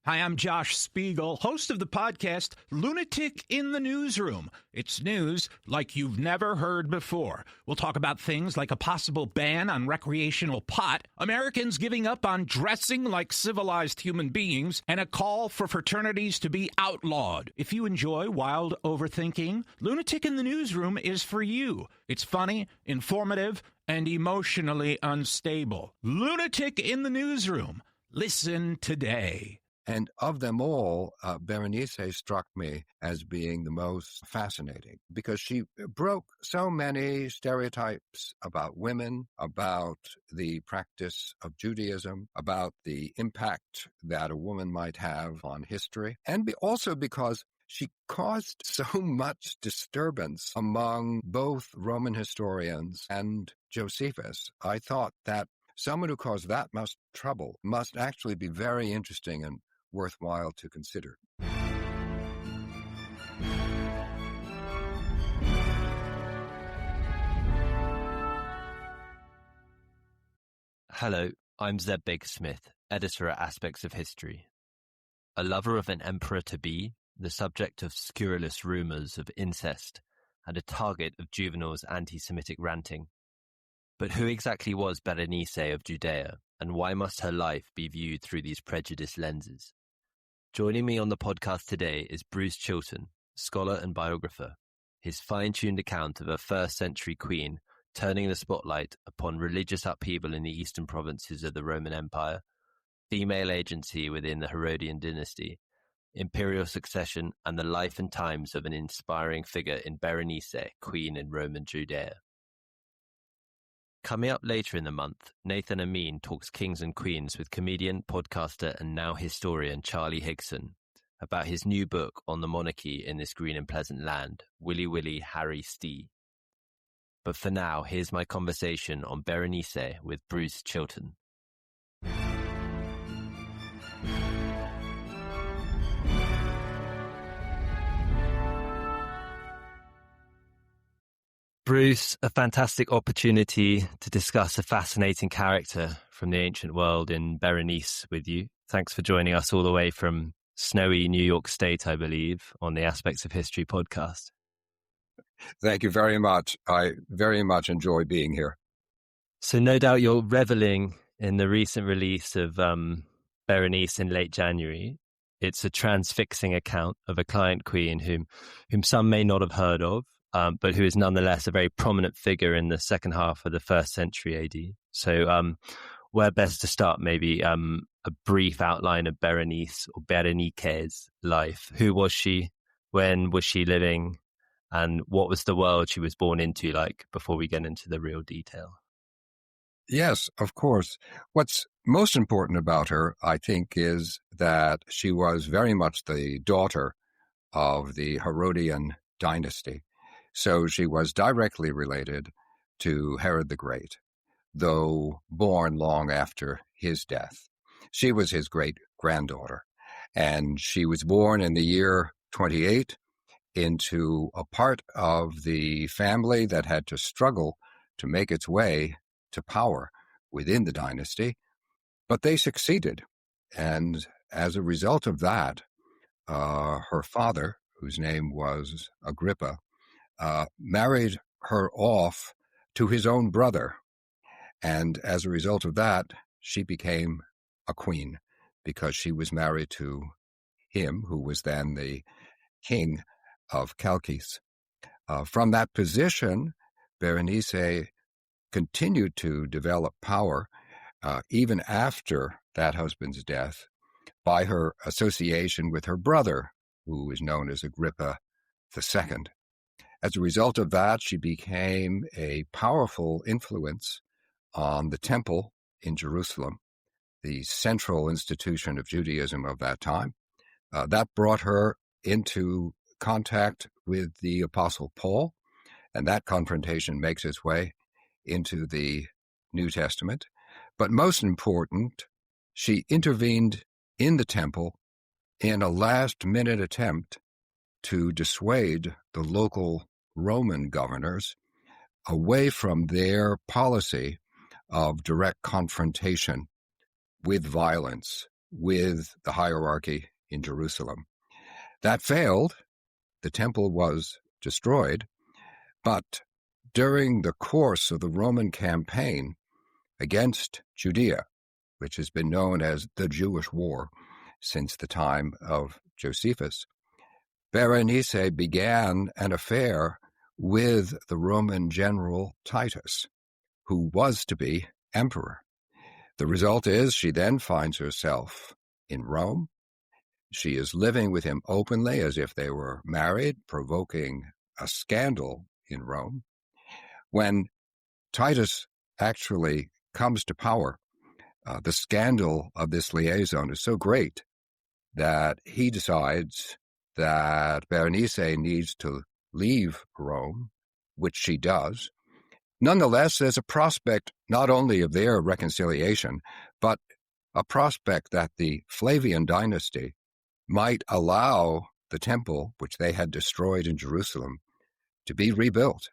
Hi, I'm Josh Spiegel, host of the podcast Lunatic in the Newsroom. It's news like you've never heard before. We'll talk about things like a possible ban on recreational pot, Americans giving up on dressing like civilized human beings, and a call for fraternities to be outlawed. If you enjoy wild overthinking, Lunatic in the Newsroom is for you. It's funny, informative, and emotionally unstable. Lunatic in the Newsroom. Listen today. And of them all, Berenice struck me as being the most fascinating because she broke so many stereotypes about women, about the practice of Judaism, about the impact that a woman might have on history, and also because she caused so much disturbance among both Roman historians and Josephus. I thought that someone who caused that much trouble must actually be very interesting and worthwhile to consider. Hello, I'm Zeb Links, editor at Aspects of History. A lover of an emperor-to-be, the subject of scurrilous rumours of incest, and a target of Juvenal's anti-Semitic ranting. But who exactly was Berenice of Judea, and why must her life be viewed through these prejudiced lenses? Joining me on the podcast today is Bruce Chilton, scholar and biographer. His fine-tuned account of a first-century queen turning the spotlight upon religious upheaval in the eastern provinces of the Roman Empire, female agency within the Herodian dynasty, imperial succession, and the life and times of an inspiring figure in Berenice, queen in Roman Judea. Coming up later in the month, Nathan Amin talks kings and queens with comedian, podcaster, and now historian Charlie Higson about his new book on the monarchy in this green and pleasant land, Willy Willy Harry Stee. But for now, here's my conversation on Berenice with Bruce Chilton. Bruce, a fantastic opportunity to discuss a fascinating character from the ancient world in Berenice with you. Thanks for joining us all the way from snowy New York State, I believe, on the Aspects of History podcast. Thank you very much. I very much enjoy being here. So no doubt you're reveling in the recent release of Berenice in late January. It's a transfixing account of a client queen whom some may not have heard of, but who is nonetheless a very prominent figure in the second half of the first century AD. So where best to start? Maybe a brief outline of Berenice or Berenice's life. Who was she? When was she living? And what was the world she was born into like before we get into the real detail? Yes, of course. What's most important about her, I think, is that she was very much the daughter of the Herodian dynasty. So she was directly related to Herod the Great, though born long after his death. She was his great-granddaughter, and she was born in the year 28 into a part of the family that had to struggle to make its way to power within the dynasty, but they succeeded. And as a result of that, her father, whose name was Agrippa, married her off to his own brother. And as a result of that, she became a queen because she was married to him, who was then the king of Chalcis. From that position, Berenice continued to develop power even after that husband's death by her association with her brother, who is known as Agrippa II. As a result of that, she became a powerful influence on the temple in Jerusalem, the central institution of Judaism of that time. That brought her into contact with the Apostle Paul, and that confrontation makes its way into the New Testament. But most important, she intervened in the temple in a last-minute attempt to dissuade the local Roman governors away from their policy of direct confrontation with violence with the hierarchy in Jerusalem. That failed. The temple was destroyed. But during the course of the Roman campaign against Judea, which has been known as the Jewish War since the time of Josephus, Berenice began an affair with the Roman general Titus, who was to be emperor. The result is she then finds herself in Rome. She is living with him openly as if they were married, provoking a scandal in Rome. When Titus actually comes to power, the scandal of this liaison is so great that he decides that Berenice needs to leave Rome, which she does. Nonetheless, there's a prospect not only of their reconciliation, but a prospect that the Flavian dynasty might allow the temple, which they had destroyed in Jerusalem, to be rebuilt.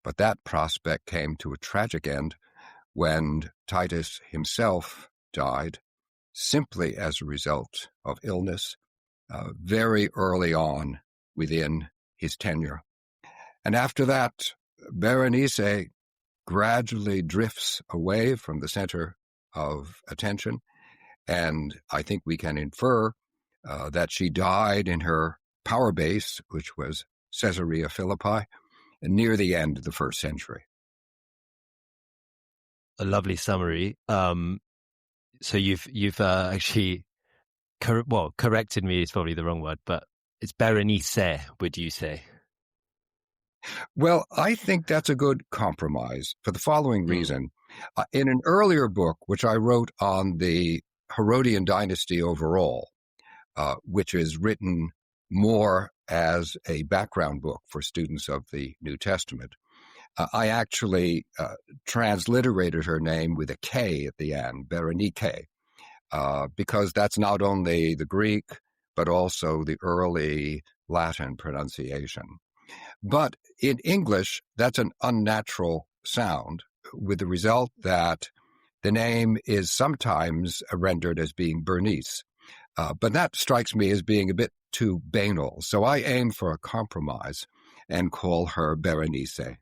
But that prospect came to a tragic end when Titus himself died, simply as a result of illness, very early on within his tenure. And after that, Berenice gradually drifts away from the center of attention, and I think we can infer that she died in her power base, which was Caesarea Philippi, near the end of the first century. A lovely summary. So you've actually corrected me is probably the wrong word, but it's Berenice, would you say? Well, I think that's a good compromise for the following reason. In an earlier book, which I wrote on the Herodian dynasty overall, which is written more as a background book for students of the New Testament, I actually transliterated her name with a K at the end, Berenice, because that's not only the Greek, but also the early Latin pronunciation. But in English, that's an unnatural sound, with the result that the name is sometimes rendered as being Bernice. But that strikes me as being a bit too banal. So I aim for a compromise and call her Berenice.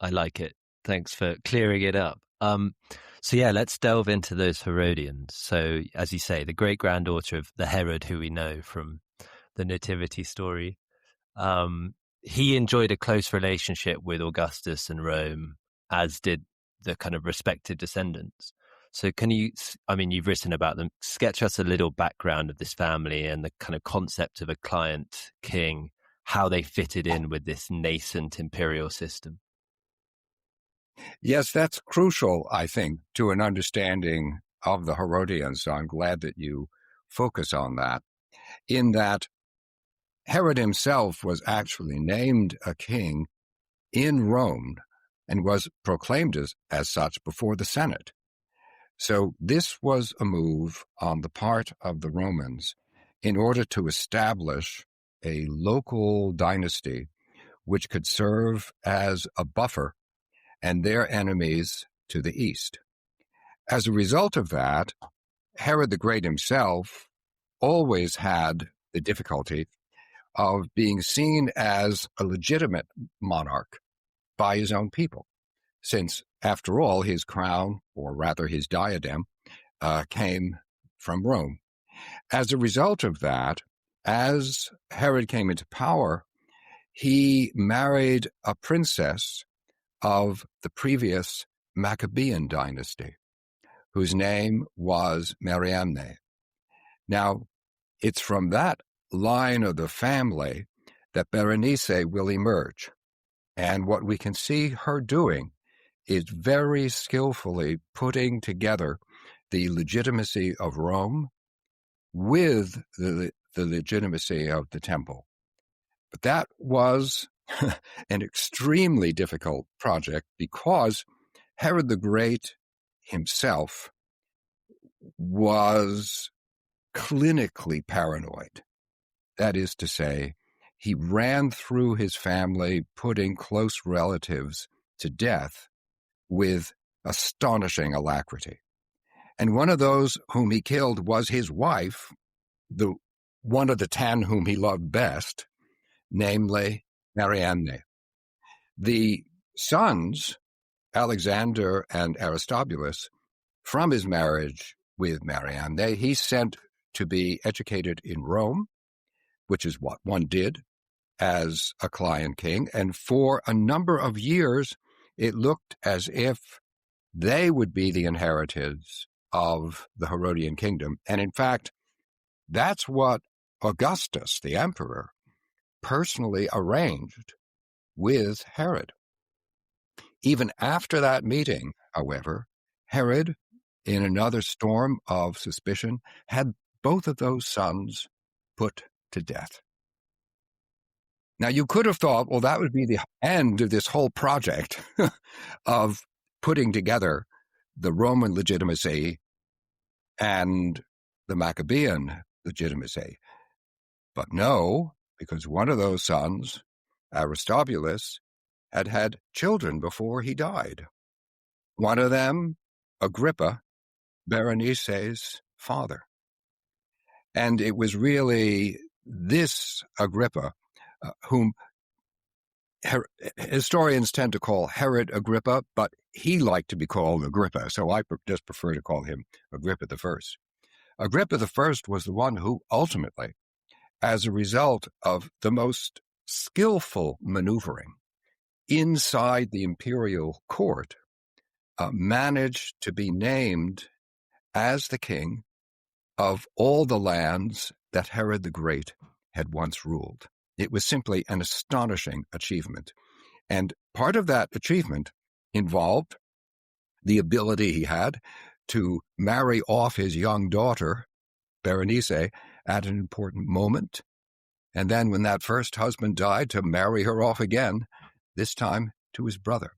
I like it. Thanks for clearing it up. So yeah, let's delve into those Herodians. So as you say, the great-granddaughter of the Herod who we know from the Nativity story. He enjoyed a close relationship with Augustus and Rome, as did the kind of respective descendants. So can you, I mean, you've written about them, sketch us a little background of this family and the kind of concept of a client king, how they fitted in with this nascent imperial system? Yes, that's crucial, I think, to an understanding of the Herodians. So I'm glad that you focus on that, in that Herod himself was actually named a king in Rome and was proclaimed as such before the Senate. So this was a move on the part of the Romans in order to establish a local dynasty which could serve as a buffer and their enemies to the east. As a result of that, Herod the Great himself always had the difficulty of being seen as a legitimate monarch by his own people, since, after all, his crown, or rather his diadem, came from Rome. As a result of that, as Herod came into power, he married a princess of the previous Maccabean dynasty, whose name was Mariamne. Now, it's from that line of the family that Berenice will emerge. And what we can see her doing is very skillfully putting together the legitimacy of Rome with the legitimacy of the temple. But that was an extremely difficult project because Herod the Great himself was clinically paranoid. That is to say, he ran through his family, putting close relatives to death with astonishing alacrity. And one of those whom he killed was his wife, the one of the 10 whom he loved best, namely Mariamne. The sons, Alexander and Aristobulus, from his marriage with Mariamne, he sent to be educated in Rome, which is what one did as a client king. And for a number of years, it looked as if they would be the inheritors of the Herodian kingdom. And in fact, that's what Augustus, the emperor, personally arranged with Herod. Even after that meeting, however, Herod, in another storm of suspicion, had both of those sons put to death. Now, you could have thought, well, that would be the end of this whole project of putting together the Roman legitimacy and the Maccabean legitimacy. But no, because one of those sons, Aristobulus, had had children before he died. One of them, Agrippa, Berenice's father. And it was really this Agrippa whom historians tend to call Herod Agrippa, but he liked to be called Agrippa, so I just prefer to call him Agrippa I. Agrippa I was the one who ultimately, as a result of the most skillful maneuvering inside the imperial court, managed to be named as the king of all the lands that Herod the Great had once ruled. It was simply an astonishing achievement. And part of that achievement involved the ability he had to marry off his young daughter, Berenice, at an important moment. And then when that first husband died, to marry her off again, this time to his brother.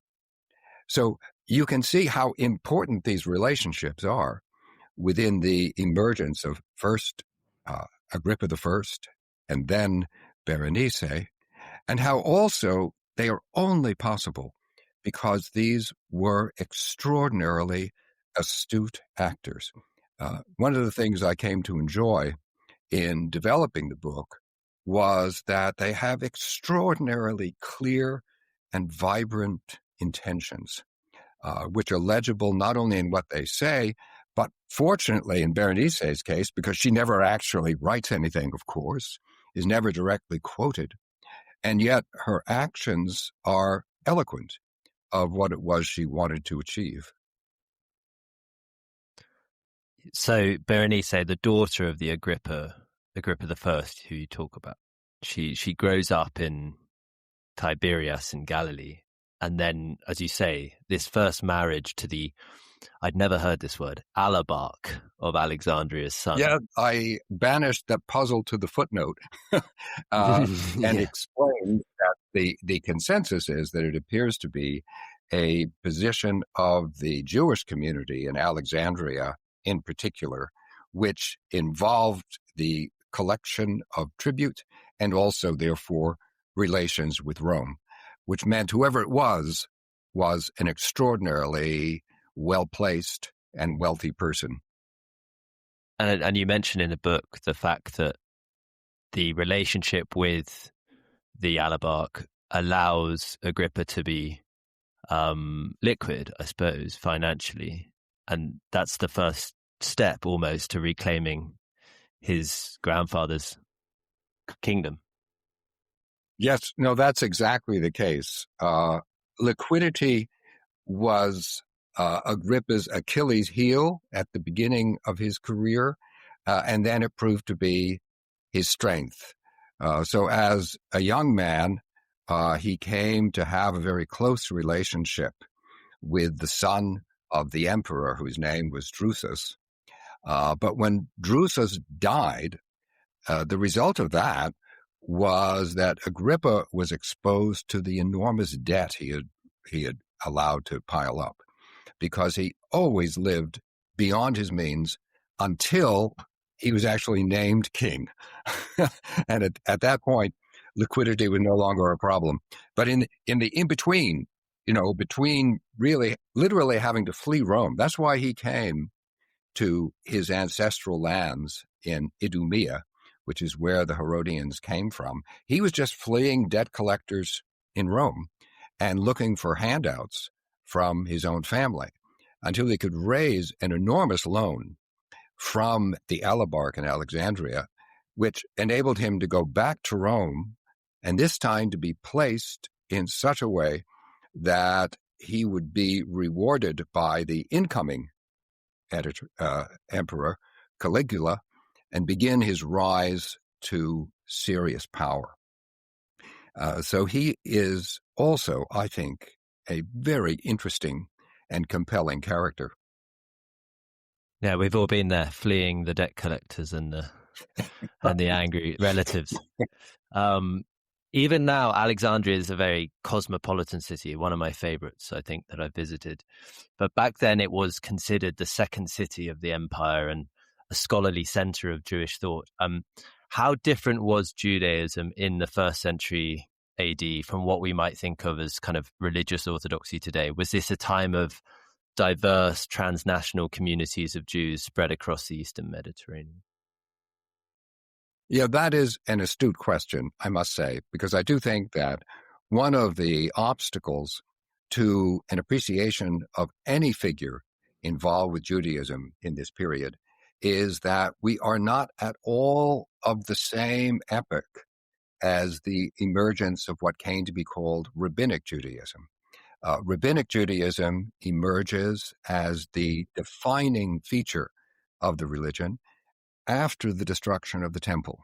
So you can see how important these relationships are within the emergence of first Agrippa I and then Berenice, and how also they are only possible because these were extraordinarily astute actors. One of the things I came to enjoy in developing the book was that they have extraordinarily clear and vibrant intentions, which are legible not only in what they say, but fortunately in Berenice's case, because she never actually writes anything, of course, is never directly quoted, and yet her actions are eloquent of what it was she wanted to achieve. So Berenice, the daughter of the Agrippa I, who you talk about, she grows up in Tiberias in Galilee, and then, as you say, this first marriage to the, I'd never heard this word, alabarch of Alexandria's son. Yeah, I banished that puzzle to the footnote and explained that the consensus is that it appears to be a position of the Jewish community in Alexandria in particular, which involved the collection of tribute and also, therefore, relations with Rome, which meant whoever it was an extraordinarily well-placed and wealthy person. And you mention in the book the fact that the relationship with the alabarch allows Agrippa to be liquid, I suppose, financially. And that's the first step almost to reclaiming his grandfather's kingdom. Yes, no, that's exactly the case. Liquidity was Agrippa's Achilles heel at the beginning of his career, and then it proved to be his strength. So as a young man, he came to have a very close relationship with the son of the emperor, whose name was Drusus. But when Drusus died, the result of that was that Agrippa was exposed to the enormous debt he had allowed to pile up, because he always lived beyond his means until he was actually named king. And at that point, liquidity was no longer a problem. But in the in-between, between really literally having to flee Rome, that's why he came to his ancestral lands in Idumea, which is where the Herodians came from. He was just fleeing debt collectors in Rome and looking for handouts from his own family until he could raise an enormous loan from the Alabarch in Alexandria, which enabled him to go back to Rome, and this time to be placed in such a way that he would be rewarded by the incoming emperor, Caligula, and begin his rise to serious power. So he is also, I think, a very interesting and compelling character. Yeah, we've all been there, fleeing the debt collectors and the angry relatives. Even now, Alexandria is a very cosmopolitan city, one of my favorites, I think, that I visited. But back then it was considered the second city of the empire and a scholarly center of Jewish thought. How different was Judaism in the first century AD from what we might think of as kind of religious orthodoxy today? Was this a time of diverse transnational communities of Jews spread across the Eastern Mediterranean? Yeah, that is an astute question, I must say, because I do think that one of the obstacles to an appreciation of any figure involved with Judaism in this period is that we are not at all of the same epoch as the emergence of what came to be called Rabbinic Judaism. Rabbinic Judaism emerges as the defining feature of the religion after the destruction of the temple.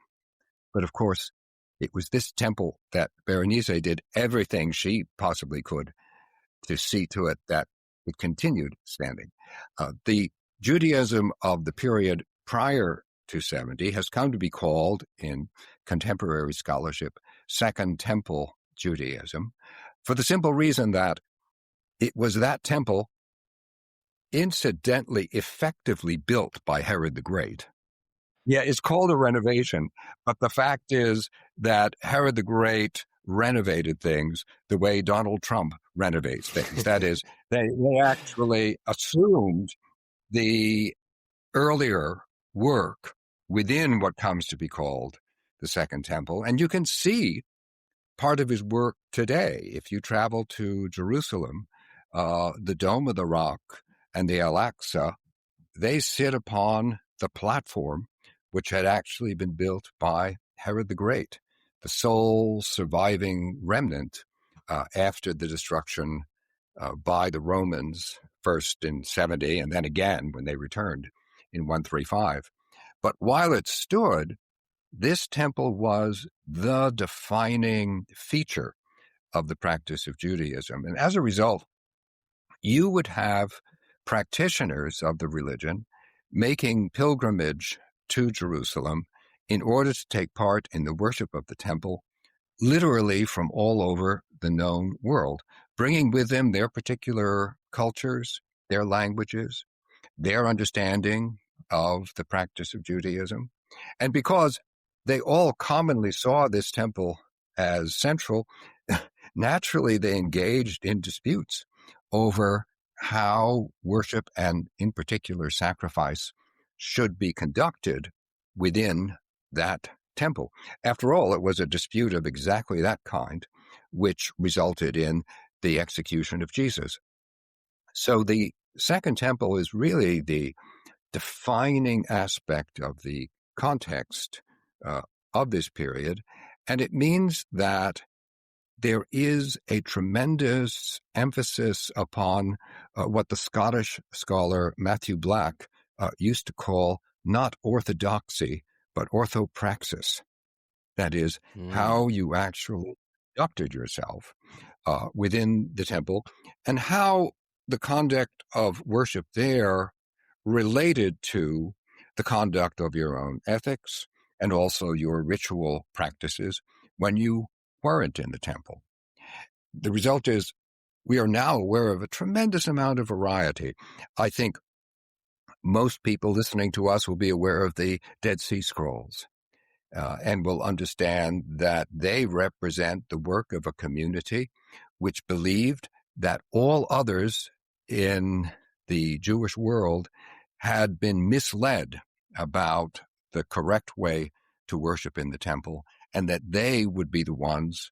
But of course, it was this temple that Berenice did everything she possibly could to see to it that it continued standing. The Judaism of the period prior to 70 has come to be called, in contemporary scholarship, Second Temple Judaism, for the simple reason that it was that temple incidentally effectively built by Herod the Great. Yeah, it's called a renovation, but the fact is that Herod the Great renovated things the way Donald Trump renovates things. That is, they actually assumed the earlier work within what comes to be called the Second Temple. And you can see part of his work today. If you travel to Jerusalem, the Dome of the Rock and the Al-Aqsa, they sit upon the platform which had actually been built by Herod the Great, the sole surviving remnant after the destruction by the Romans, first in 70 and then again when they returned in 135. But while it stood, this temple was the defining feature of the practice of Judaism. And as a result, you would have practitioners of the religion making pilgrimage to Jerusalem in order to take part in the worship of the temple, literally from all over the known world, bringing with them their particular cultures, their languages, their understanding of the practice of Judaism. And because they all commonly saw this temple as central, naturally they engaged in disputes over how worship and, in particular, sacrifice should be conducted within that temple. After all, it was a dispute of exactly that kind, which resulted in the execution of Jesus. So the Second Temple is really the defining aspect of the context of this period, and it means that there is a tremendous emphasis upon what the Scottish scholar Matthew Black used to call not orthodoxy, but orthopraxis. That is, how you actually conducted yourself within the temple, and how the conduct of worship there related to the conduct of your own ethics and also your ritual practices when you weren't in the temple. The result is we are now aware of a tremendous amount of variety. I think most people listening to us will be aware of the Dead Sea Scrolls and will understand that they represent the work of a community which believed that all others in the Jewish world had been misled about the correct way to worship in the temple, and that they would be the ones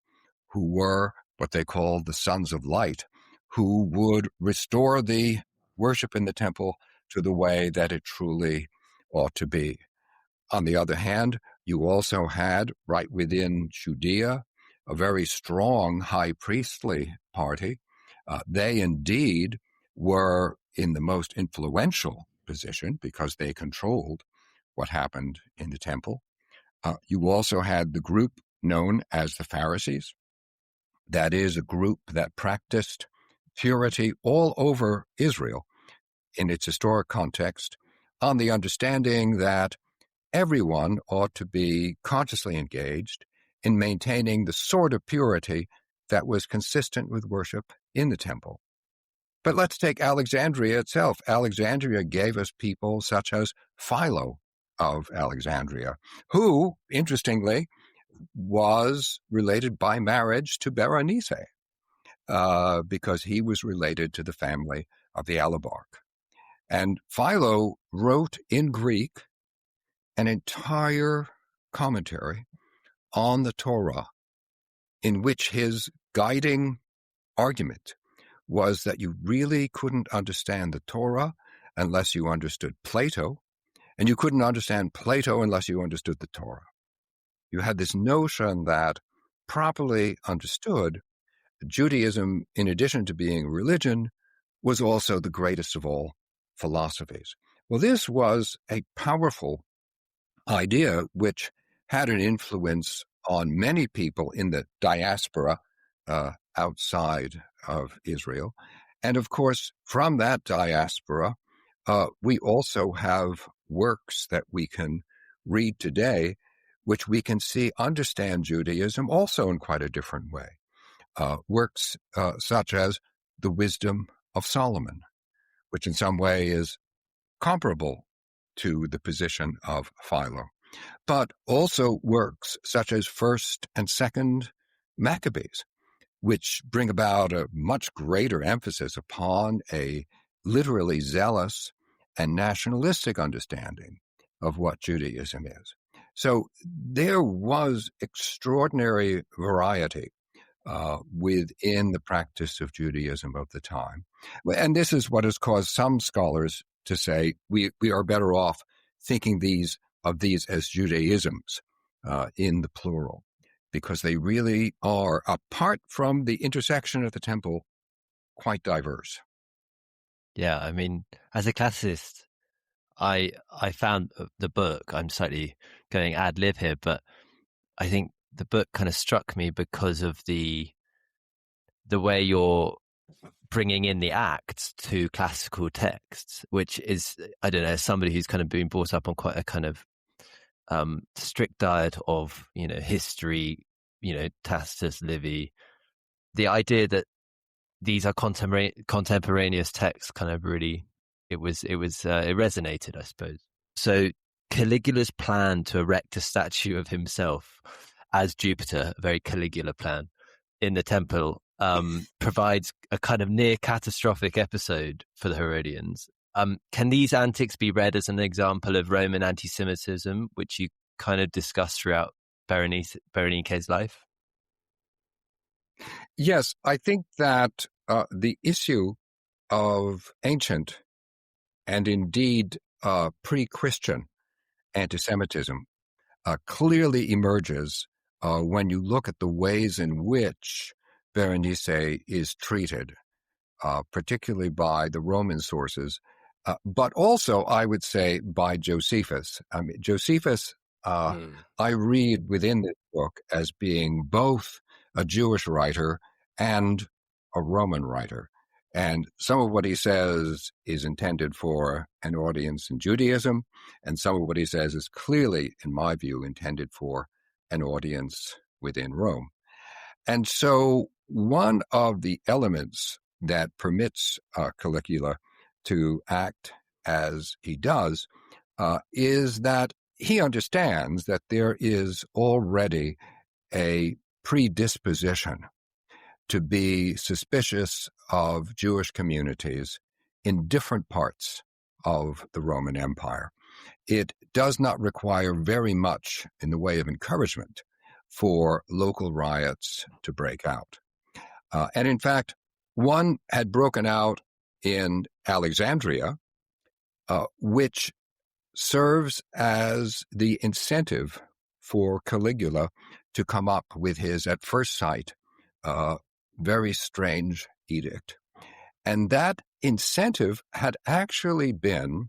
who were what they called the sons of light, who would restore the worship in the temple to the way that it truly ought to be. On the other hand, you also had, right within Judea, a very strong high priestly party. They indeed were in the most influential position because they controlled what happened in the temple. You also had the group known as the Pharisees. That is a group that practiced purity all over Israel in its historic context, on the understanding that everyone ought to be consciously engaged in maintaining the sort of purity that was consistent with worship in the temple. But let's take Alexandria itself. Alexandria gave us people such as Philo of Alexandria, who, interestingly, was related by marriage to Berenice, because he was related to the family of the Alabarch. And Philo wrote in Greek an entire commentary on the Torah, in which his guiding argument was that you really couldn't understand the Torah unless you understood Plato, and you couldn't understand Plato unless you understood the Torah. You had this notion that, properly understood, Judaism, in addition to being a religion, was also the greatest of all philosophies. Well, this was a powerful idea which had an influence on many people in the diaspora outside of Israel. And of course, from that diaspora, we also have works that we can read today, which we can see understand Judaism also in quite a different way. Works such as The Wisdom of Solomon, which in some way is comparable to the position of Philo, but also works such as First and Second Maccabees, which bring about a much greater emphasis upon a literally zealous and nationalistic understanding of what Judaism is. So there was extraordinary variety within the practice of Judaism of the time. And this is what has caused some scholars to say we are better off thinking of these as Judaisms in the plural, because they really are, apart from the intersection at the temple, quite diverse. Yeah, I mean, as a classicist, I found the book, I'm slightly going ad lib here, but I think the book kind of struck me because of the way you're bringing in the acts to classical texts, which is, I don't know, somebody who's kind of been brought up on quite a kind of strict diet of, history, Tacitus, Livy, the idea that these are contemporaneous texts kind of really, it resonated, I suppose. So Caligula's plan to erect a statue of himself as Jupiter, a very Caligula plan, in the temple, provides a kind of near catastrophic episode for the Herodians. Can these antics be read as an example of Roman anti-Semitism, which you kind of discussed throughout Berenice's life? Yes, I think that the issue of ancient and indeed pre-Christian anti-Semitism clearly emerges when you look at the ways in which Berenice is treated, particularly by the Roman sources, but also, I would say, by Josephus. I mean, Josephus, I read within this book as being both a Jewish writer and a Roman writer. And some of what he says is intended for an audience in Judaism, and some of what he says is clearly, in my view, intended for an audience within Rome. And so one of the elements that permits Caligula to act as he does is that he understands that there is already a predisposition to be suspicious of Jewish communities in different parts of the Roman Empire. It does not require very much in the way of encouragement for local riots to break out. And in fact, one had broken out in Alexandria, which serves as the incentive for Caligula to come up with his, at first sight, very strange edict. And that incentive had actually been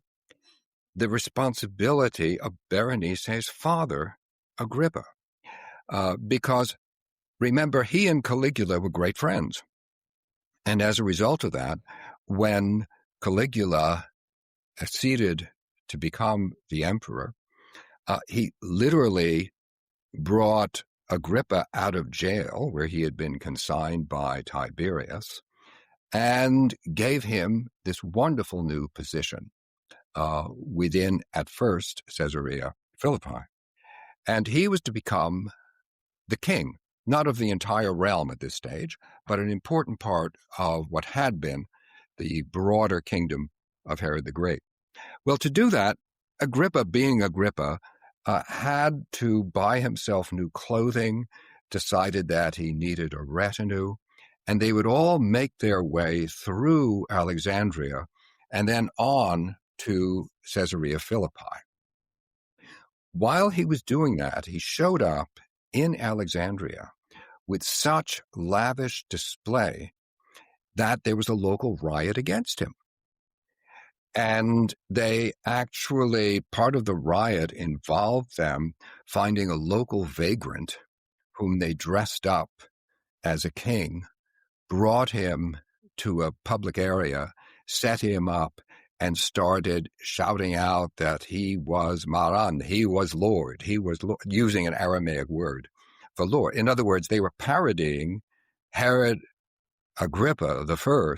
the responsibility of Berenice's father, Agrippa, because remember, he and Caligula were great friends. And as a result of that, when Caligula acceded to become the emperor, he literally brought Agrippa out of jail, where he had been consigned by Tiberius, and gave him this wonderful new position within, at first, Caesarea Philippi. And he was to become the king, not of the entire realm at this stage, but an important part of what had been the broader kingdom of Herod the Great. Well, to do that, Agrippa, being Agrippa, had to buy himself new clothing, decided that he needed a retinue, and they would all make their way through Alexandria and then on to Caesarea Philippi. While he was doing that, he showed up in Alexandria with such lavish display that there was a local riot against him. And they actually, part of the riot involved them finding a local vagrant whom they dressed up as a king, brought him to a public area, set him up, and started shouting out that he was Maran, he was Lord, using an Aramaic word for Lord. In other words, they were parodying Herod Agrippa I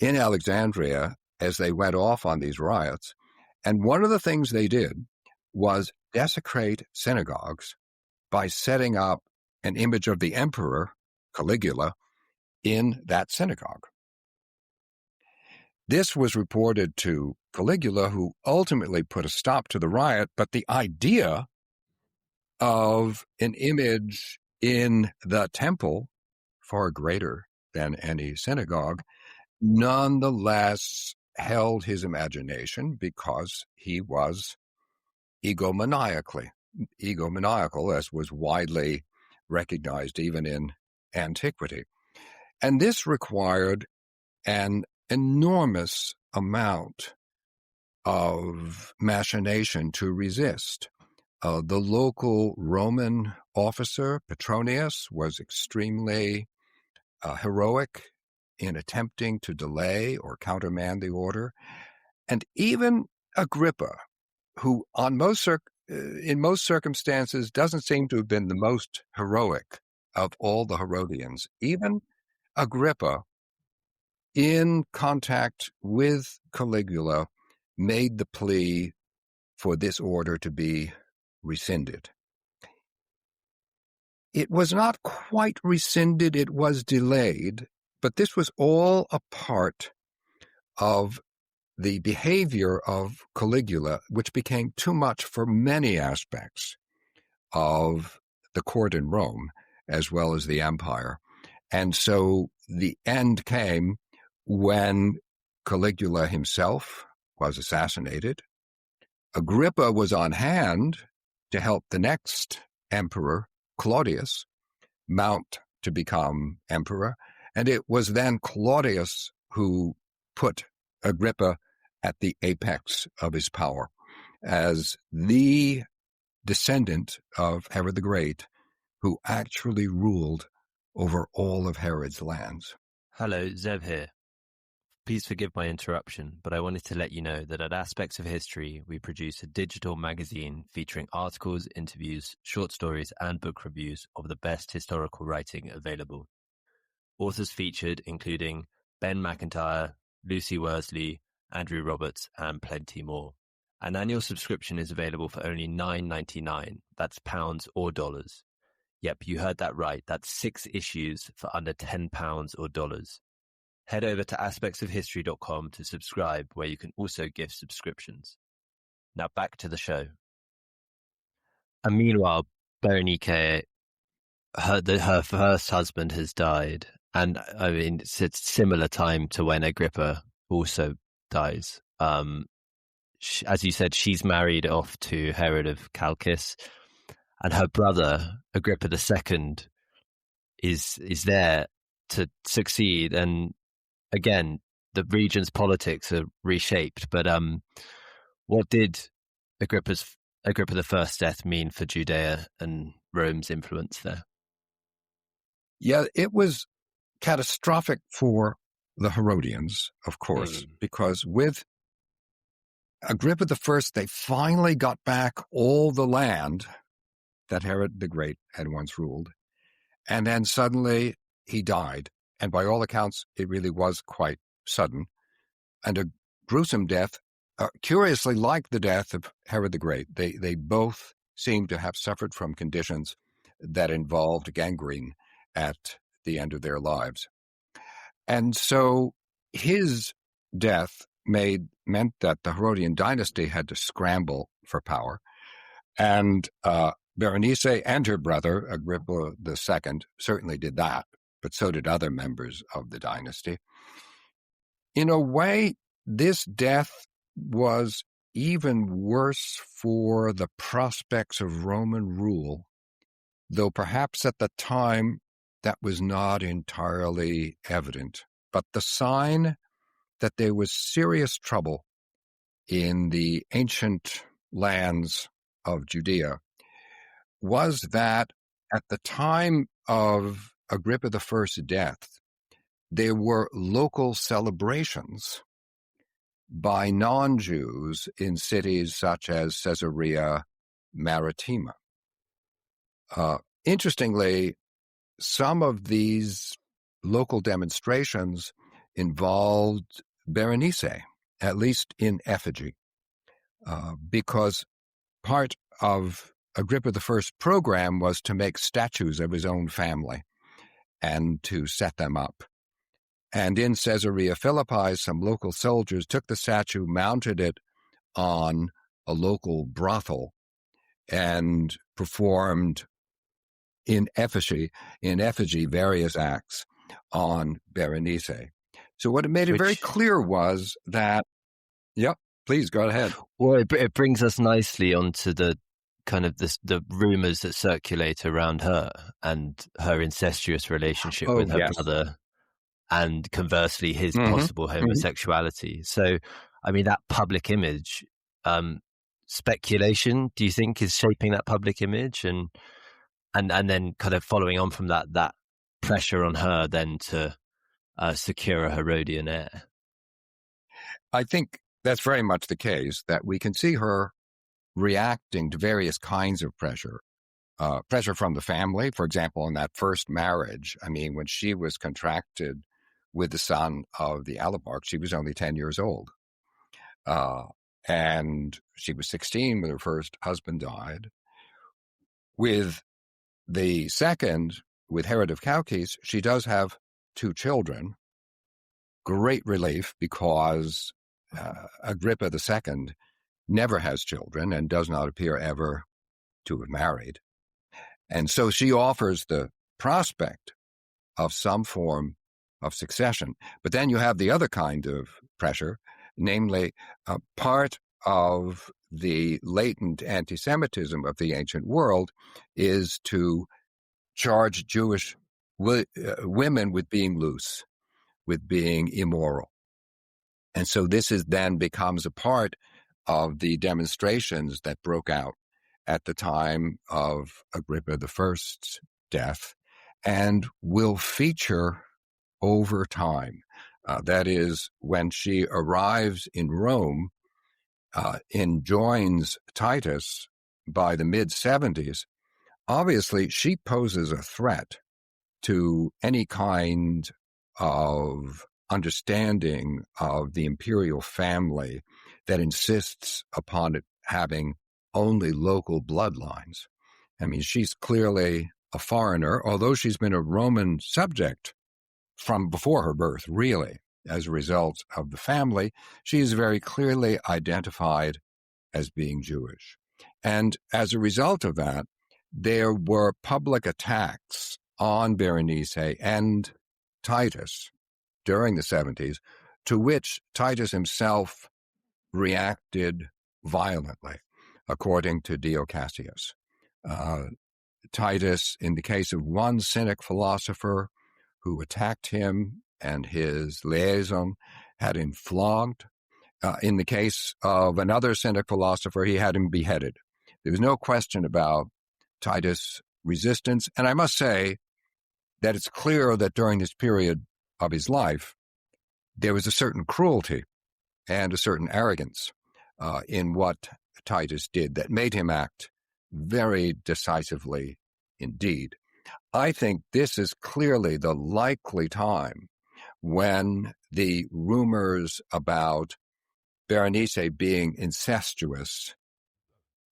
in Alexandria as they went off on these riots. And one of the things they did was desecrate synagogues by setting up an image of the emperor, Caligula, in that synagogue. This was reported to Caligula, who ultimately put a stop to the riot, but the idea of an image in the temple, far greater than any synagogue, nonetheless held his imagination because he was egomaniacal, as was widely recognized even in antiquity. And this required an enormous amount of machination to resist. The local Roman officer, Petronius, was extremely heroic in attempting to delay or countermand the order. And even Agrippa, who in most circumstances doesn't seem to have been the most heroic of all the Herodians, even Agrippa, in contact with Caligula, made the plea for this order to be rescinded. It was not quite rescinded, it was delayed, but this was all a part of the behavior of Caligula, which became too much for many aspects of the court in Rome, as well as the empire. And so the end came when Caligula himself was assassinated. Agrippa was on hand to help the next emperor, Claudius, mount to become emperor. And it was then Claudius who put Agrippa at the apex of his power as the descendant of Herod the Great, who actually ruled over all of Herod's lands. Hello, Zeb here. Please forgive my interruption, but I wanted to let you know that at Aspects of History, we produce a digital magazine featuring articles, interviews, short stories, and book reviews of the best historical writing available. Authors featured including Ben McIntyre, Lucy Worsley, Andrew Roberts, and plenty more. An annual subscription is available for only $9.99. That's pounds or dollars. Yep, you heard that right. That's 6 issues for under £10 or dollars. Head over to aspectsofhistory.com to subscribe, where you can also gift subscriptions. Now back to the show. And meanwhile, Berenice, her first husband has died. And I mean, it's a similar time to when Agrippa also dies. As you said, she's married off to Herod of Chalcis, and her brother, Agrippa II, is there to succeed. And again, the region's politics are reshaped. But what did Agrippa I's death mean for Judea and Rome's influence there? Yeah, it was catastrophic for the Herodians, of course, because with Agrippa I, they finally got back all the land that Herod the Great had once ruled. And then suddenly he died. And by all accounts, it really was quite sudden and a gruesome death, curiously like the death of Herod the Great. They both seem to have suffered from conditions that involved gangrene at the end of their lives. And so his death meant that the Herodian dynasty had to scramble for power. And Berenice and her brother, Agrippa II, certainly did that, but so did other members of the dynasty. In a way, this death was even worse for the prospects of Roman rule, though perhaps at the time that was not entirely evident. But the sign that there was serious trouble in the ancient lands of Judea was that at the time of Agrippa I's death, there were local celebrations by non-Jews in cities such as Caesarea Maritima. Interestingly, some of these local demonstrations involved Berenice, at least in effigy, because part of Agrippa I's program was to make statues of his own family and to set them up. And in Caesarea Philippi, some local soldiers took the statue, mounted it on a local brothel, and performed in effigy various acts on Berenice. So what it made it very clear was that, please go ahead. Well, it brings us nicely onto the kind of the rumors that circulate around her and her incestuous relationship with her brother, and conversely his possible homosexuality. So, I mean, that public image, speculation, do you think, is shaping that public image, and then kind of following on from that pressure on her then to secure a Herodian heir? I think that's very much the case, that we can see her reacting to various kinds of pressure. Pressure from the family, for example, in that first marriage. I mean, when she was contracted with the son of the Alabarch, she was only 10 years old. And she was 16 when her first husband died. With the second, with Herod of Chalcis, she does have 2 children. Great relief, because Agrippa II never has children and does not appear ever to have married. And so she offers the prospect of some form of succession. But then you have the other kind of pressure, namely part of the latent anti-Semitism of the ancient world is to charge Jewish women with being loose, with being immoral. And so this then becomes a part of the demonstrations that broke out at the time of Agrippa I's death and will feature over time. That is, when she arrives in Rome and joins Titus by the mid-70s, obviously she poses a threat to any kind of understanding of the imperial family that insists upon it having only local bloodlines. I mean, she's clearly a foreigner, although she's been a Roman subject from before her birth, really, as a result of the family. She is very clearly identified as being Jewish. And as a result of that, there were public attacks on Berenice and Titus during the 70s, to which Titus himself reacted violently, according to Dio Cassius. Titus, in the case of one cynic philosopher who attacked him and his liaison, had him flogged. In the case of another cynic philosopher, he had him beheaded. There was no question about Titus' resistance. And I must say that it's clear that during this period of his life, there was a certain cruelty and a certain arrogance in what Titus did that made him act very decisively indeed. I think this is clearly the likely time when the rumors about Berenice being incestuous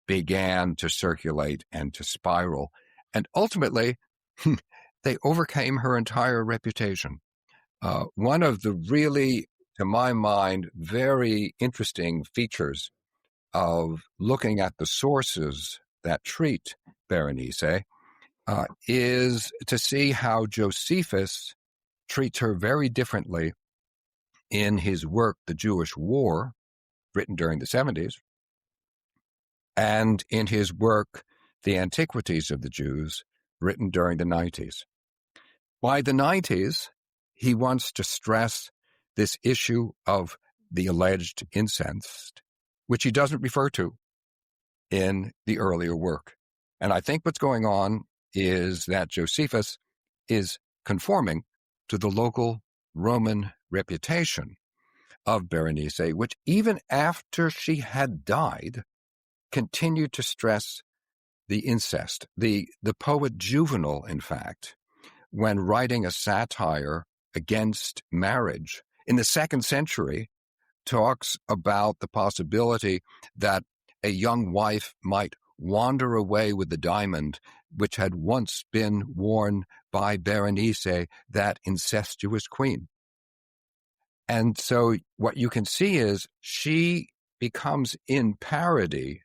began to circulate and to spiral. And ultimately, they overcame her entire reputation. One of the really, to my mind, very interesting features of looking at the sources that treat Berenice is to see how Josephus treats her very differently in his work, The Jewish War, written during the 70s, and in his work, The Antiquities of the Jews, written during the 90s. By the 90s, he wants to stress this issue of the alleged incest, which he doesn't refer to in the earlier work. And I think what's going on is that Josephus is conforming to the local Roman reputation of Berenice, which even after she had died, continued to stress the incest. The poet Juvenal, in fact, when writing a satire against marriage in the 2nd century, talks about the possibility that a young wife might wander away with the diamond which had once been worn by Berenice, that incestuous queen. And so what you can see is she becomes in parody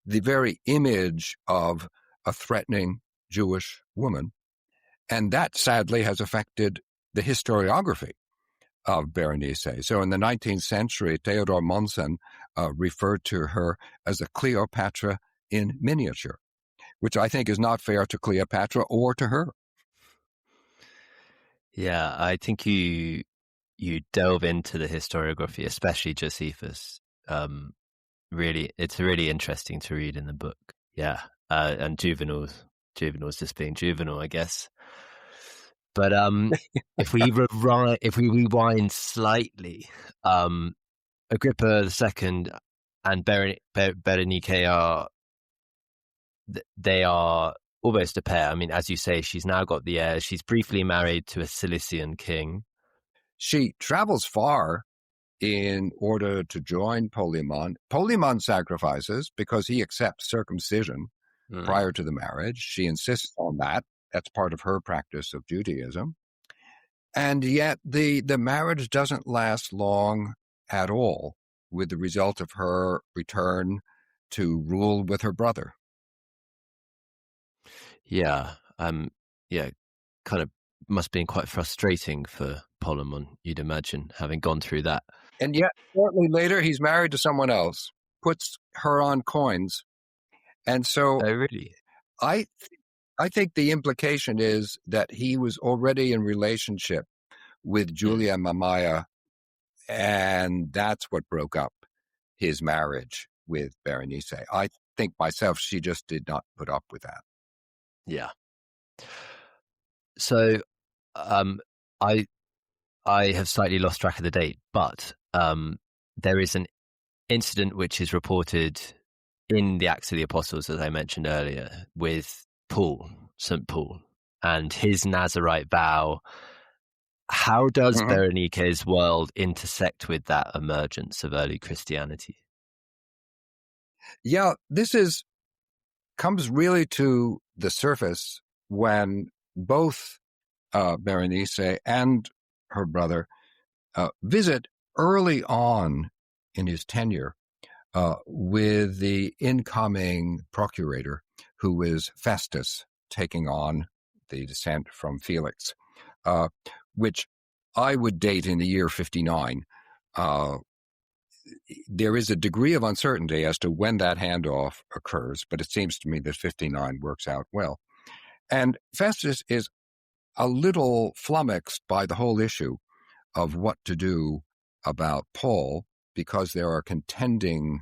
the very image of a threatening Jewish woman. And that sadly has affected the historiography of Berenice. So in the 19th century, Theodor Mommsen referred to her as a Cleopatra in miniature, which I think is not fair to Cleopatra or to her. Yeah, I think you delve into the historiography, especially Josephus. Really, it's really interesting to read in the book. Yeah, and Juvenal's just being juvenile, I guess. But if we rewind slightly, Agrippa II and Berenice they are almost a pair. I mean, as you say, she's now got the heir. She's briefly married to a Cilician king. She travels far in order to join Polemon. Polemon sacrifices because he accepts circumcision prior to the marriage. She insists on that. That's part of her practice of Judaism. And yet the marriage doesn't last long at all, with the result of her return to rule with her brother. Yeah, kind of must have been quite frustrating for Polemon, you'd imagine, having gone through that. And yet, shortly later, he's married to someone else, puts her on coins. And so Oh, really? I think the implication is that he was already in relationship with Julia Mamaea, and that's what broke up his marriage with Berenice. I think myself, she just did not put up with that. Yeah. So I have slightly lost track of the date, but there is an incident which is reported in the Acts of the Apostles, as I mentioned earlier, with Paul, St. Paul, and his Nazirite vow. How does Berenice's world intersect with that emergence of early Christianity? Yeah, this comes really to the surface when both Berenice and her brother visit early on in his tenure with the incoming procurator, who is Festus, taking on the descent from Felix, which I would date in the year 59. There is a degree of uncertainty as to when that handoff occurs, but it seems to me that 59 works out well. And Festus is a little flummoxed by the whole issue of what to do about Paul, because there are contending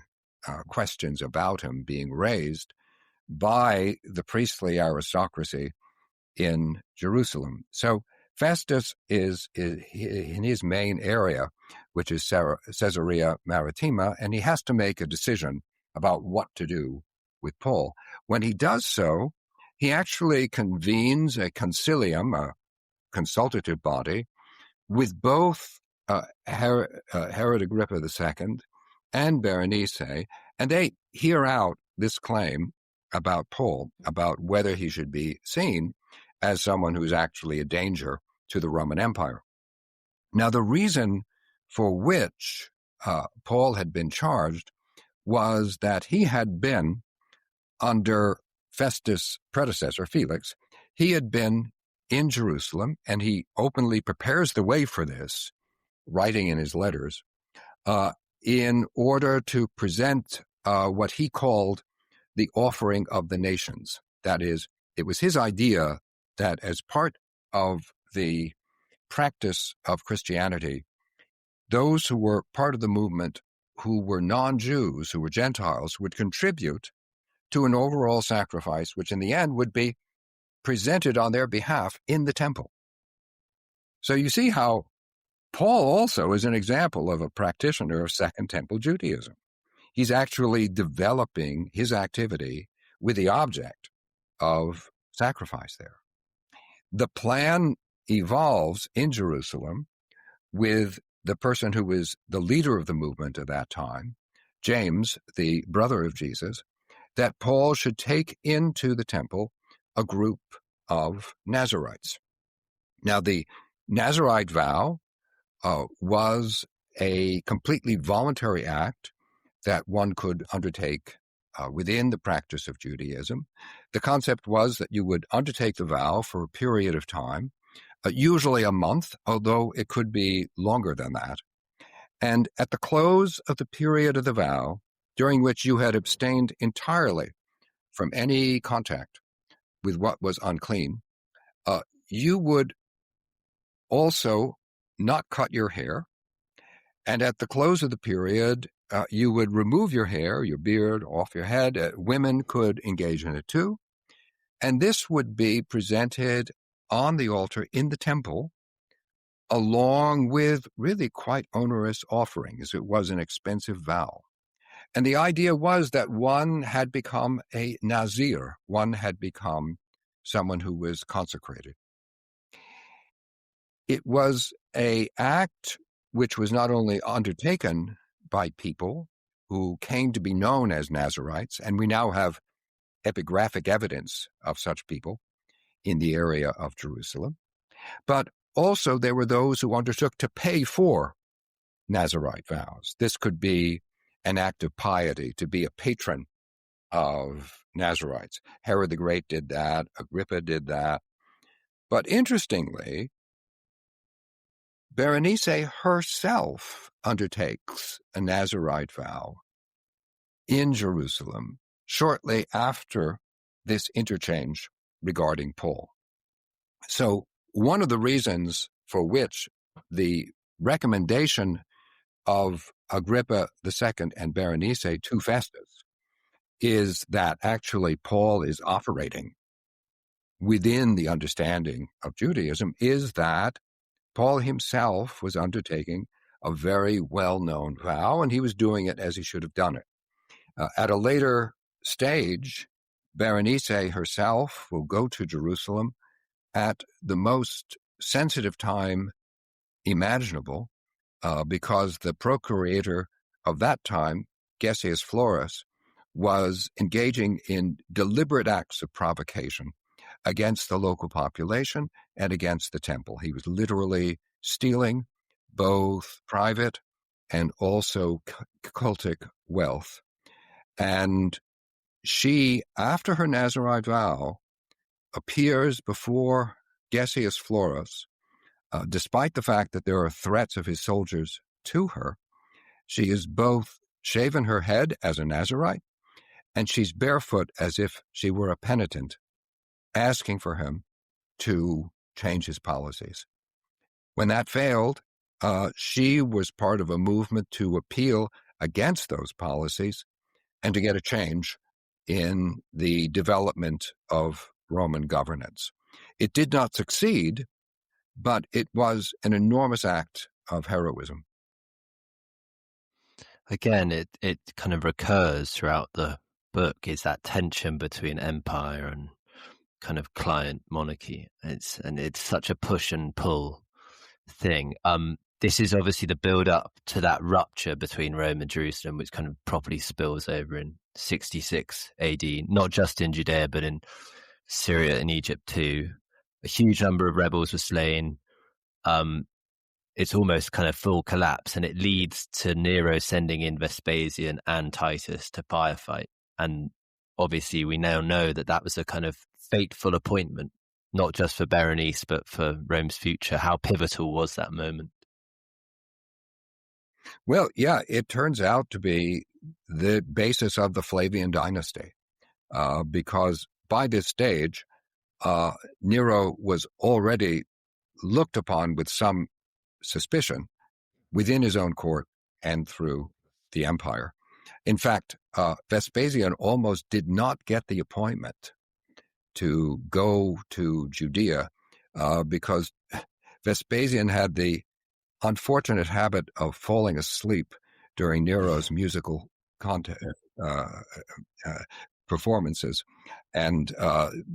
questions about him being raised by the priestly aristocracy in Jerusalem. So Festus is in his main area, which is Caesarea Maritima, and he has to make a decision about what to do with Paul. When he does so, he actually convenes a concilium, a consultative body, with both Herod Agrippa II and Berenice, and they hear out this claim about Paul, about whether he should be seen as someone who's actually a danger to the Roman Empire. Now, the reason for which Paul had been charged was that he had been, under Festus' predecessor, Felix, he had been in Jerusalem, and he openly prepares the way for this, writing in his letters, in order to present what he called the offering of the nations. That is, it was his idea that as part of the practice of Christianity, those who were part of the movement, who were non-Jews, who were Gentiles, would contribute to an overall sacrifice, which in the end would be presented on their behalf in the temple. So you see how Paul also is an example of a practitioner of Second Temple Judaism. He's actually developing his activity with the object of sacrifice there. The plan evolves in Jerusalem with the person who was the leader of the movement at that time, James, the brother of Jesus, that Paul should take into the temple a group of Nazarites. Now, the Nazarite vow was a completely voluntary act that one could undertake within the practice of Judaism. The concept was that you would undertake the vow for a period of time, usually a month, although it could be longer than that. And at the close of the period of the vow, during which you had abstained entirely from any contact with what was unclean, you would also not cut your hair. And at the close of the period, you would remove your hair, your beard, off your head. Women could engage in it too. And this would be presented on the altar in the temple, along with really quite onerous offerings. It was an expensive vow. And the idea was that one had become a Nazir, one had become someone who was consecrated. It was an act which was not only undertaken by people who came to be known as Nazarites, and we now have epigraphic evidence of such people in the area of Jerusalem, but also there were those who undertook to pay for Nazarite vows. This could be an act of piety, to be a patron of Nazarites. Herod the Great did that, Agrippa did that. But interestingly, Berenice herself undertakes a Nazarite vow in Jerusalem shortly after this interchange regarding Paul. So one of the reasons for which the recommendation of Agrippa II and Berenice to Festus is that actually Paul is operating within the understanding of Judaism is that Paul himself was undertaking a very well-known vow, and he was doing it as he should have done it. At a later stage, Berenice herself will go to Jerusalem at the most sensitive time imaginable, because the procurator of that time, Gessius Florus, was engaging in deliberate acts of provocation against the local population and against the temple. He was literally stealing both private and also cultic wealth. And she, after her Nazirite vow, appears before Gessius Florus, despite the fact that there are threats of his soldiers to her. She is both shaven her head as a Nazirite, and she's barefoot as if she were a penitent, asking for him to change his policies. When that failed, she was part of a movement to appeal against those policies and to get a change in the development of Roman governance. It did not succeed, but it was an enormous act of heroism. Again, it kind of recurs throughout the book, is that tension between empire and kind of client monarchy. It's such a push and pull thing. This is obviously the build up to that rupture between Rome and Jerusalem, which kind of properly spills over in 66 AD, not just in Judea, but in Syria and Egypt too. A huge number of rebels were slain. It's almost kind of full collapse, and it leads to Nero sending in Vespasian and Titus to firefight. And obviously we now know that that was a kind of fateful appointment, not just for Berenice, but for Rome's future. How pivotal was that moment? Well, yeah, it turns out to be the basis of the Flavian dynasty, because by this stage, Nero was already looked upon with some suspicion within his own court and through the empire. In fact, Vespasian almost did not get the appointment to go to Judea because Vespasian had the unfortunate habit of falling asleep during Nero's musical performances. And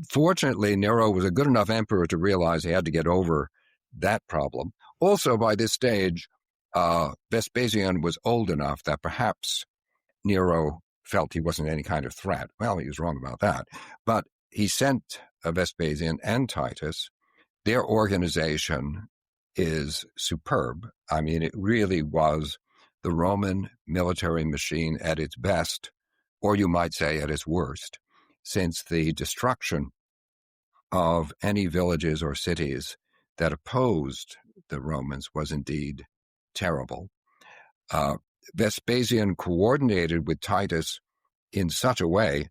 fortunately, Nero was a good enough emperor to realize he had to get over that problem. Also, by this stage, Vespasian was old enough that perhaps Nero felt he wasn't any kind of threat. Well, he was wrong about that. But he sent Vespasian and Titus. Their organization is superb. I mean, it really was the Roman military machine at its best, or you might say at its worst, since the destruction of any villages or cities that opposed the Romans was indeed terrible. Vespasian coordinated with Titus in such a way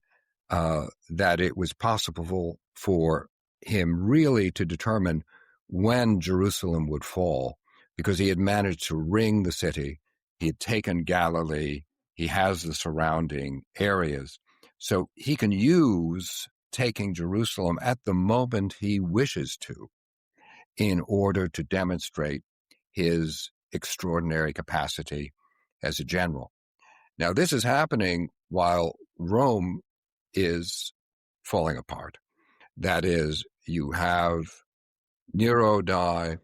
that it was possible for him really to determine when Jerusalem would fall, because he had managed to ring the city. He had taken Galilee. He has the surrounding areas. So he can use taking Jerusalem at the moment he wishes to in order to demonstrate his extraordinary capacity as a general. Now, this is happening while Rome is falling apart. That is, you have Nero die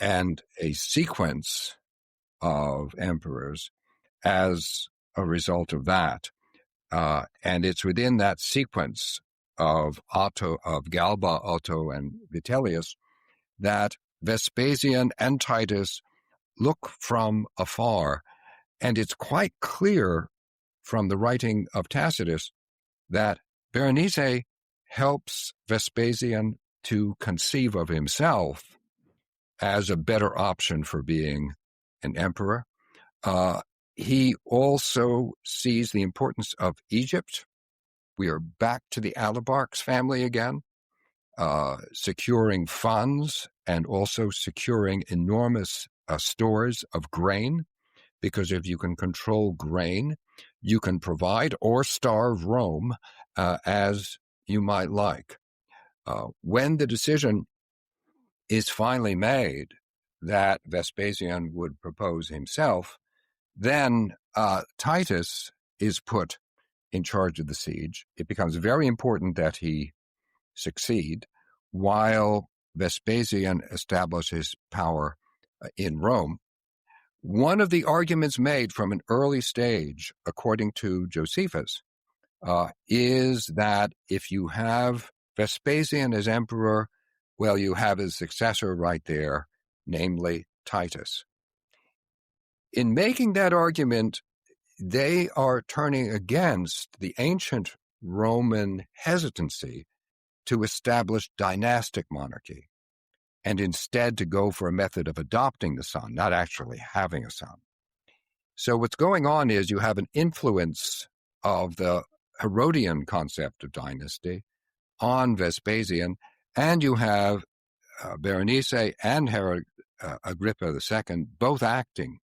and a sequence of emperors as a result of that. And it's within that sequence of Galba, Otto, and Vitellius that Vespasian and Titus look from afar. And it's quite clear from the writing of Tacitus that Berenice helps Vespasian to conceive of himself as a better option for being an emperor. He also sees the importance of Egypt. We are back to the Alabarchs family again, securing funds and also securing enormous stores of grain, because if you can control grain, you can provide or starve Rome as you might like. When the decision is finally made that Vespasian would propose himself, then Titus is put in charge of the siege. It becomes very important that he succeed while Vespasian establishes power in Rome. One of the arguments made from an early stage, according to Josephus, is that if you have Vespasian as emperor, well, you have his successor right there, namely Titus. In making that argument, they are turning against the ancient Roman hesitancy to establish dynastic monarchy, and instead to go for a method of adopting the son, not actually having a son. So what's going on is you have an influence of the Herodian concept of dynasty on Vespasian, and you have Berenice and Herod Agrippa II both acting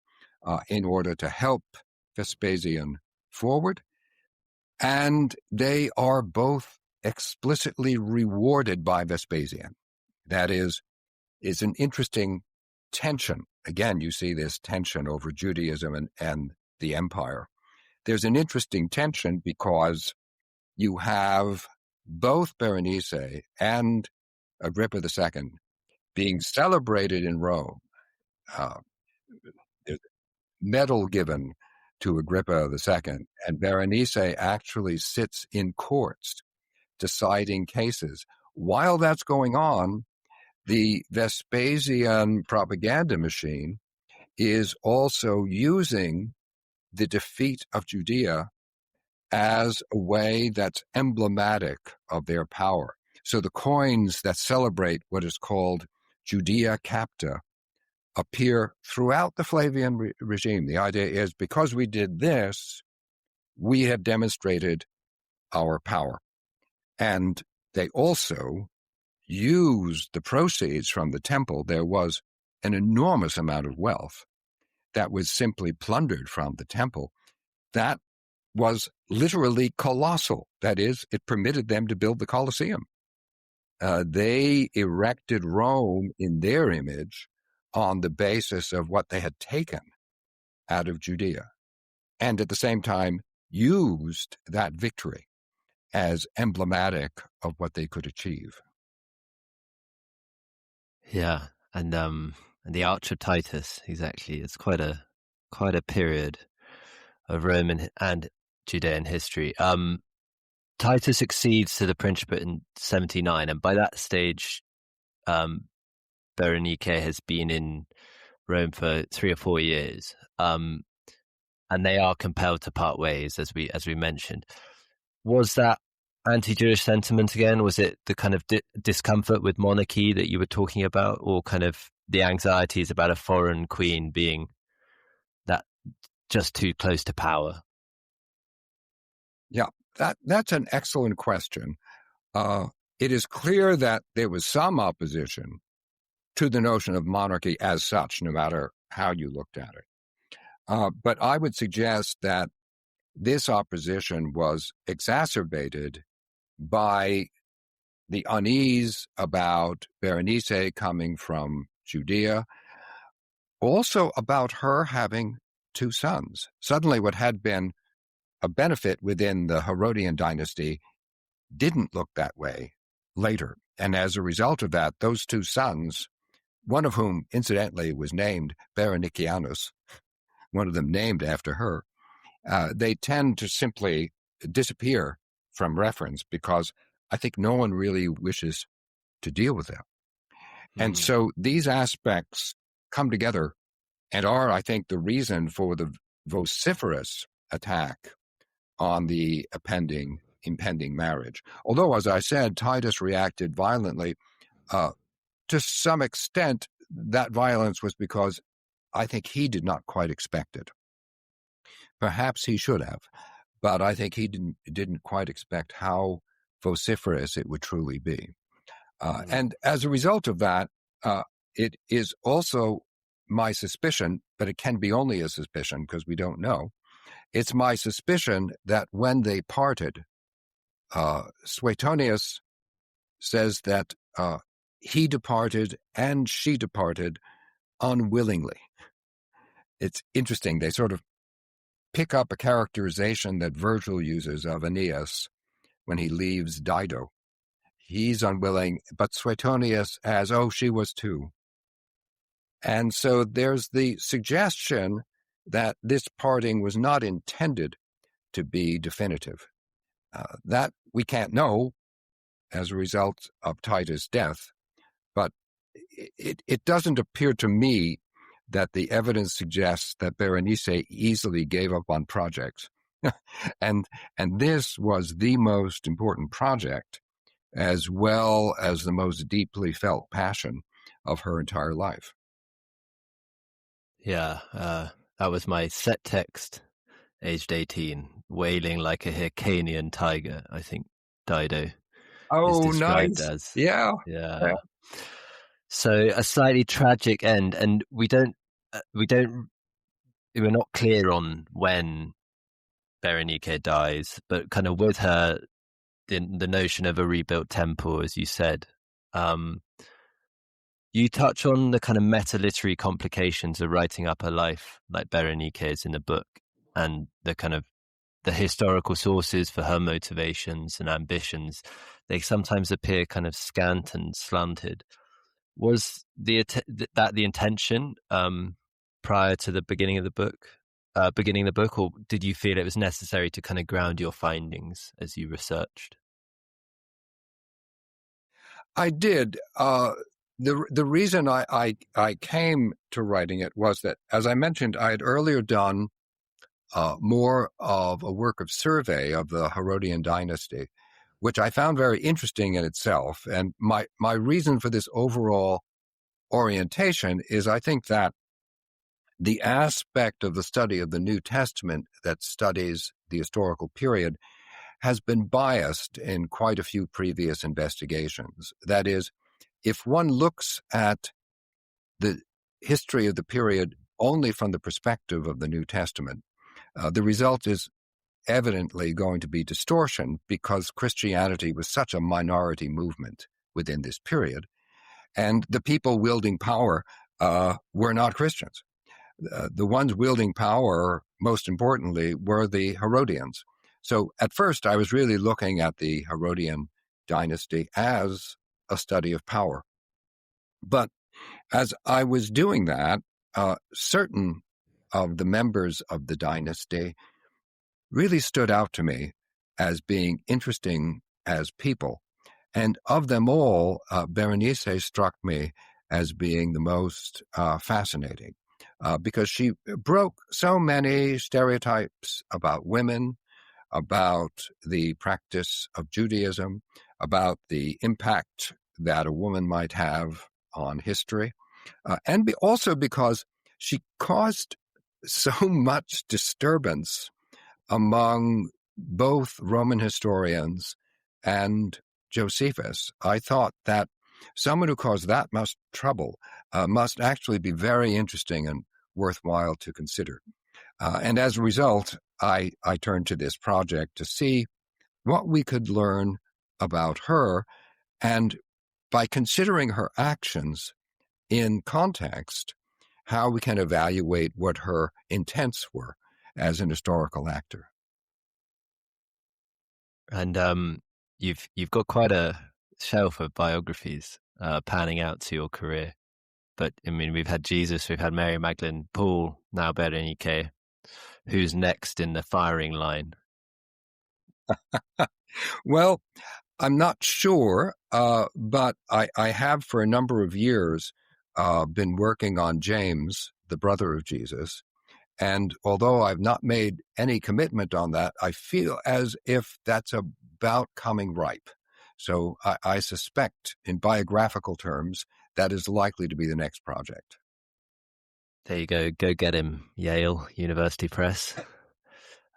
in order to help Vespasian forward, and they are both explicitly rewarded by Vespasian. That is an interesting tension. Again, you see this tension over Judaism and the empire. There's an interesting tension because you have both Berenice and Agrippa II being celebrated in Rome. There's a medal given to Agrippa II, and Berenice actually sits in courts deciding cases. While that's going on, the Vespasian propaganda machine is also using the defeat of Judea as a way that's emblematic of their power. So the coins that celebrate what is called Judea Capta appear throughout the Flavian regime. The idea is because we did this, we have demonstrated our power. And they also used the proceeds from the temple. There was an enormous amount of wealth that was simply plundered from the temple. That was literally colossal. That is, it permitted them to build the Colosseum. They erected Rome in their image on the basis of what they had taken out of Judea, and at the same time used that victory as emblematic of what they could achieve. Yeah, and the Arch of Titus, exactly. It's quite a period of Roman and Judean history. Titus succeeds to the principate in 79, and by that stage, Berenice has been in Rome for 3 or 4 years, and they are compelled to part ways, as we mentioned. Was that anti-Jewish sentiment again? Was it the kind of discomfort with monarchy that you were talking about, or kind of the anxieties about a foreign queen being that just too close to power? Yeah, that's an excellent question. It is clear that there was some opposition to the notion of monarchy as such, no matter how you looked at it. But I would suggest that this opposition was exacerbated by the unease about Berenice coming from Judea, also about her having 2 sons. Suddenly what had been a benefit within the Herodian dynasty didn't look that way later. And as a result of that, those 2 sons, one of whom incidentally was named Berenicianus, one of them named after her, they tend to simply disappear from reference because I think no one really wishes to deal with them. And so these aspects come together and are, I think, the reason for the vociferous attack on the impending marriage. Although, as I said, Titus reacted violently. To some extent, that violence was because I think he did not quite expect it. Perhaps he should have, but I think he didn't quite expect how vociferous it would truly be. And as a result of that, it is also my suspicion, but it can be only a suspicion because we don't know. It's my suspicion that when they parted, Suetonius says that he departed and she departed unwillingly. It's interesting. They sort of pick up a characterization that Virgil uses of Aeneas when he leaves Dido. He's unwilling, but Suetonius as, she was too. And so there's the suggestion that this parting was not intended to be definitive. That we can't know, as a result of Titus' death, but it doesn't appear to me that the evidence suggests that Berenice easily gave up on projects. and this was the most important project, as well as the most deeply felt passion of her entire life. Yeah, that was my set text, aged 18, wailing like a Hyrcanian tiger, I think Dido is described nice. as. Yeah. So a slightly tragic end, and we're not clear on when Berenice dies, but kind of with her, the notion of a rebuilt temple, as you said. You touch on the kind of meta-literary complications of writing up a life like Berenice's in the book, and the kind of the historical sources for her motivations and ambitions. They sometimes appear kind of scant and slanted. Was that the intention prior to the beginning of the book, or did you feel it was necessary to kind of ground your findings as you researched? I did. The reason I came to writing it was that, as I mentioned, I had earlier done more of a work of survey of the Herodian dynasty, which I found very interesting in itself. And my reason for this overall orientation is I think that the aspect of the study of the New Testament that studies the historical period has been biased in quite a few previous investigations. That is, if one looks at the history of the period only from the perspective of the New Testament, the result is evidently going to be distortion, because Christianity was such a minority movement within this period, and the people wielding power were not Christians. The ones wielding power, most importantly, were the Herodians. So at first, I was really looking at the Herodian dynasty as a study of power. But as I was doing that, certain of the members of the dynasty really stood out to me as being interesting as people. And of them all, Berenice struck me as being the most fascinating, because she broke so many stereotypes about women, about the practice of Judaism, about the impact that a woman might have on history, and also because she caused so much disturbance among both Roman historians and Josephus. I thought that someone who caused that much trouble must actually be very interesting and worthwhile to consider. And as a result, I turned to this project to see what we could learn about her, and by considering her actions in context, how we can evaluate what her intents were as an historical actor. And you've got quite a shelf of biographies panning out to your career. But I mean, we've had Jesus, we've had Mary Magdalene, Paul, now Berenice. Who's next in the firing line? Well, I'm not sure, but I have for a number of years been working on James, the brother of Jesus. And although I've not made any commitment on that, I feel as if that's about coming ripe. So I suspect, in biographical terms, that is likely to be the next project. There you go. Go get him, Yale University Press.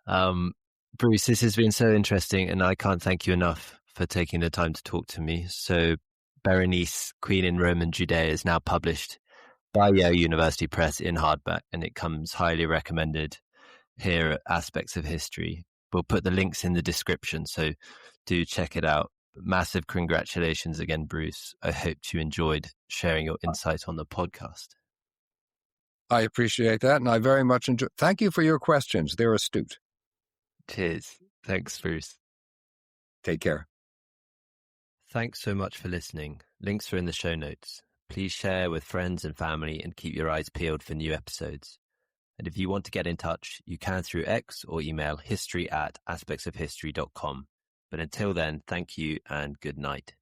Bruce, this has been so interesting, and I can't thank you enough for taking the time to talk to me. So Berenice, Queen in Roman Judea, is now published by Yale University Press in hardback, and it comes highly recommended here at Aspects of History. We'll put the links in the description, so do check it out. Massive congratulations again, Bruce. I hope you enjoyed sharing your insight on the podcast. I appreciate that, and I very much enjoy. Thank you for your questions. They're astute. Cheers. Thanks, Bruce. Take care. Thanks so much for listening. Links are in the show notes. Please share with friends and family and keep your eyes peeled for new episodes. And if you want to get in touch, you can through X or email history@aspectsofhistory.com. But until then, thank you and good night.